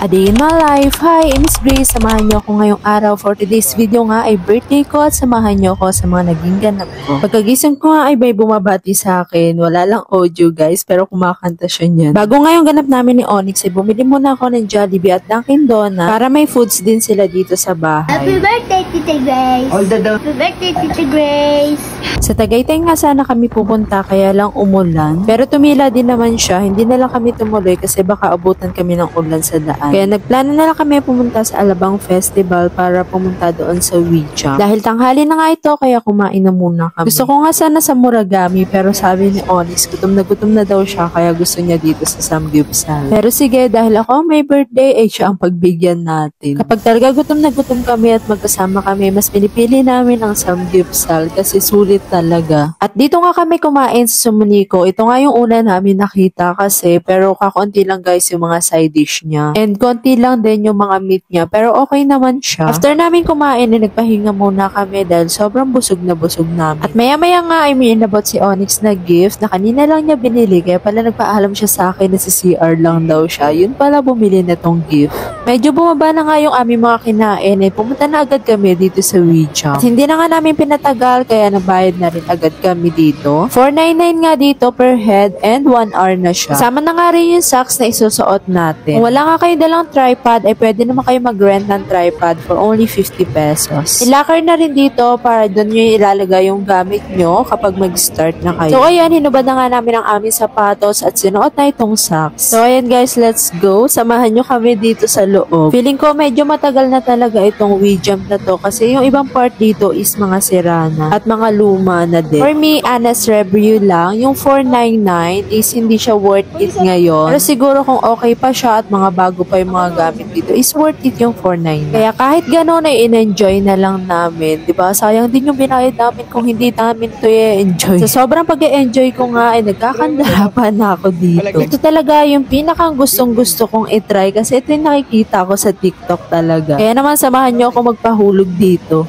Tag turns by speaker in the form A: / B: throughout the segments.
A: A day in my life. Hi, Miss Grace. Samahan niyo ako ngayong araw for today's video nga ay birthday ko at samahan niyo ako sa mga naging ganap ko. Pagkagising ko nga ay may bumabati sa akin. Wala lang audio guys pero kumakanta siya niyan. Bago ngayong ganap namin ni Onyx ay bumili muna ako ng Jollibee at Dunkin Donuts para may foods din sila dito sa bahay.
B: Happy birthday, Tita Grace! Happy birthday, Tita Grace!
A: Sa Tagaytay nga sana kami pupunta kaya lang umulan. Pero tumila din naman siya. Hindi na lang kami tumuloy kasi baka abutan kami ng ulan sa daan. Kaya nagplano na lang kami pumunta sa Alabang Festival para pumunta doon sa Ouija. Dahil tanghali na nga ito kaya kumain na muna kami. Gusto ko nga sana sa Muragami pero sabi ni Onyx gutom na daw siya kaya gusto niya dito sa Samgyupsal. Pero sige dahil ako may birthday ay siya ang pagbigyan natin. Kapag talaga gutom na gutom kami at magkasama kami mas pinipili namin ang Samgyupsal kasi sulit talaga. At dito nga kami kumain sa Sumuniko. Ito nga yung una namin nakita kasi pero kakaunti lang guys yung mga side dish niya. And konti lang din yung mga meat niya pero okay naman siya. After namin kumain nagpahinga muna kami dahil sobrang busog na busog namin. At maya maya nga ay may inabot si Onyx na gift na kanina lang niya binili kaya pala nagpaalam siya sa akin na si CR lang daw siya. Yun pala bumili na tong gift. Medyo bumaba na nga yung aming mga kinain eh pumunta na agad kami dito sa Ouija. At hindi na nga namin pinatagal kaya nabayad na rin agad kami dito. 499 nga dito per head and 1 hour na siya. Kasama na nga rin yung socks na isusuot natin. Kung wala nga kayo dalang tripod, ay pwede naman kayo mag-rent ng tripod for only 50 pesos. Ilakar na rin dito para doon nyo ilalagay yung gamit nyo kapag mag-start na kayo. So ayan, hinubad na nga namin ang aming sapatos at sinuot na itong socks. So ayan guys, let's go. Samahan nyo kami dito sa loob. Feeling ko medyo matagal na talaga itong Ouija na to kasi yung ibang part dito is mga sira na at mga luma na din. For me, honest review lang, yung 499 is hindi siya worth it ngayon. Pero siguro kung okay pa siya at mga bago pa yung mga gamit dito is worth it yung 499. Kaya kahit gano'n ay in-enjoy na lang namin. Diba? Sayang din yung binayad namin kung hindi namin ito i-enjoy. Sa sobrang pag-e-enjoy ko nga ay nagkakandarapan na ako dito. Ito talaga yung pinakang gustong-gusto kong itry kasi ito yung nakikita ko sa TikTok talaga. Kaya naman samahan nyo ako magpahulog dito.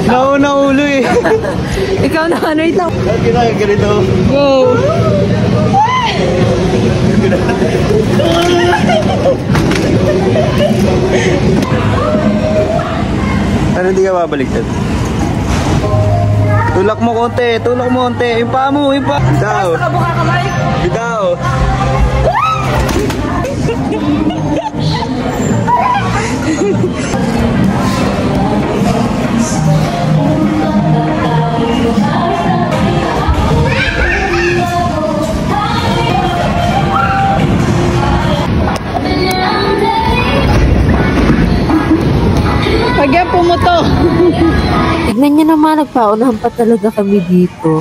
C: Nauna ulo eh.
A: Ikaw na ano ito?
C: Ganito.
A: Go!
C: Ano hindi ka babaliktad? Tulak mo konti, tulak mo konti. Yung paa mo, yung paa. Bitaw.
A: Nakabuka kamay?
C: Bitaw.
A: Pag yan pumuto. Tignan niyo naman, nagpaunahan pa talaga kami dito.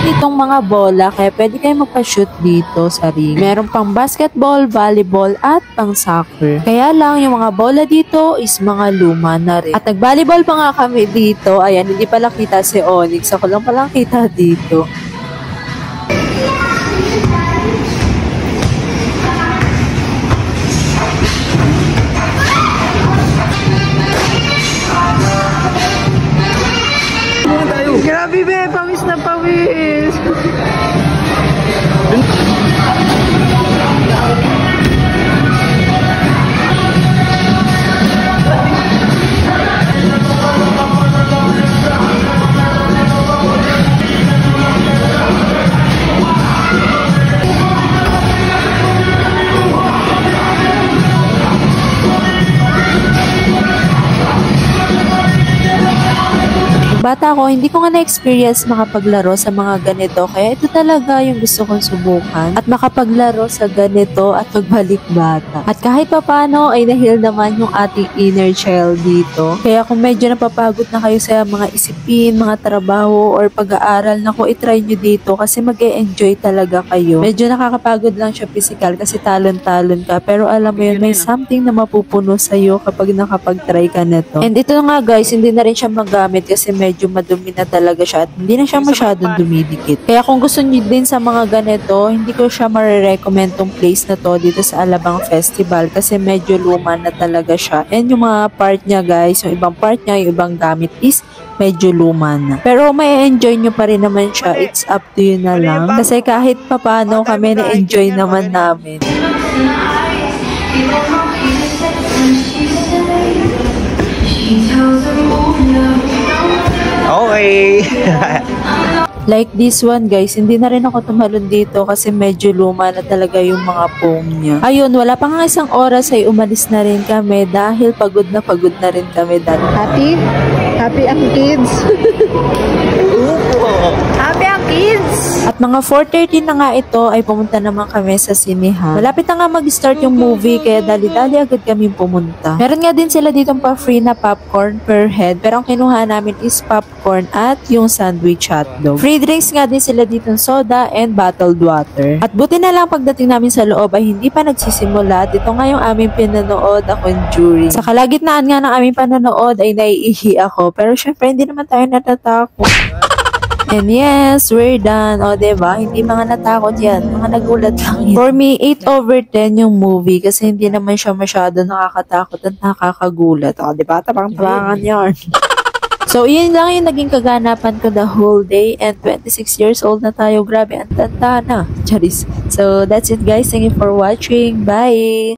A: Itong mga bola kaya pwede kayo magpa-shoot dito sa ring. Meron pang basketball, volleyball at pang soccer. Kaya lang yung mga bola dito is mga luma na rin. At nag-volleyball pa nga kami dito. Ayan, hindi pala kita si Onyx. Ako lang palang kita dito.
C: Grabe be, pawis na pawis.
A: Bata bata ko, hindi ko nga na-experience makapaglaro sa mga ganito. Kaya ito talaga yung gusto kong subukan. At makapaglaro sa ganito at magbalik bata. At kahit papano ay nahil naman yung ating inner child dito. Kaya kung medyo napapagod na kayo sa mga isipin, mga trabaho, or pag-aaral, naku, itry nyo dito kasi mag-e-enjoy talaga kayo. Medyo nakakapagod lang siya physical kasi talon-talon ka. Pero alam mo yun, may something na mapupuno sa'yo kapag nakapag-try ka nito. And ito nga guys, hindi na rin siya magamit kasi medyo madumi na talaga siya at hindi na siya masyadong dumidikit. Kaya kung gusto niyo din sa mga ganito, hindi ko siya marirecommend tong place na to dito sa Alabang Festival kasi medyo luma na talaga siya. And yung mga part niya guys, yung ibang part niya, yung ibang gamit is medyo luma na. Pero may enjoy nyo pa rin naman siya. It's up to you na lang. Kasi kahit papano kami na-enjoy naman namin.
C: Okay.
A: Like this one guys, hindi na rin ako tumalon dito kasi medyo luma na talaga yung mga foam niya. Ayun, wala pa nga isang oras ay umalis na rin kami dahil pagod na rin kami dati.
C: Happy? Happy ang kids? Happy ang kids?
A: At mga 4:30 na nga ito ay pumunta naman kami sa sinihan. Malapit na nga mag-start yung movie kaya dali-dali agad kami pumunta. Meron nga din sila ditong pa-free na popcorn per head pero ang kinuha namin is popcorn at yung sandwich hotdog. Free drinks nga din sila ditong soda and bottled water. At buti na lang pagdating namin sa loob ay hindi pa nagsisimula. Ito nga yung aming pinanood, The Conjuring. Sa kalagitnaan nga ng aming panonood ay naiihi ako pero syempre hindi naman tayo natatakot. And yes, we're done. O, diba? Hindi mga natakot yan. Mga nagulat lang yan. For me, 8/10 yung movie kasi hindi naman siya masyado nakakatakot at nakakagulat. O, diba? Tabang-tabangan yarn. So, yun lang yung naging kaganapan ko the whole day. And 26 years old na tayo. Grabe, ang tanda na. Charis. So, that's it guys. Thank you for watching. Bye!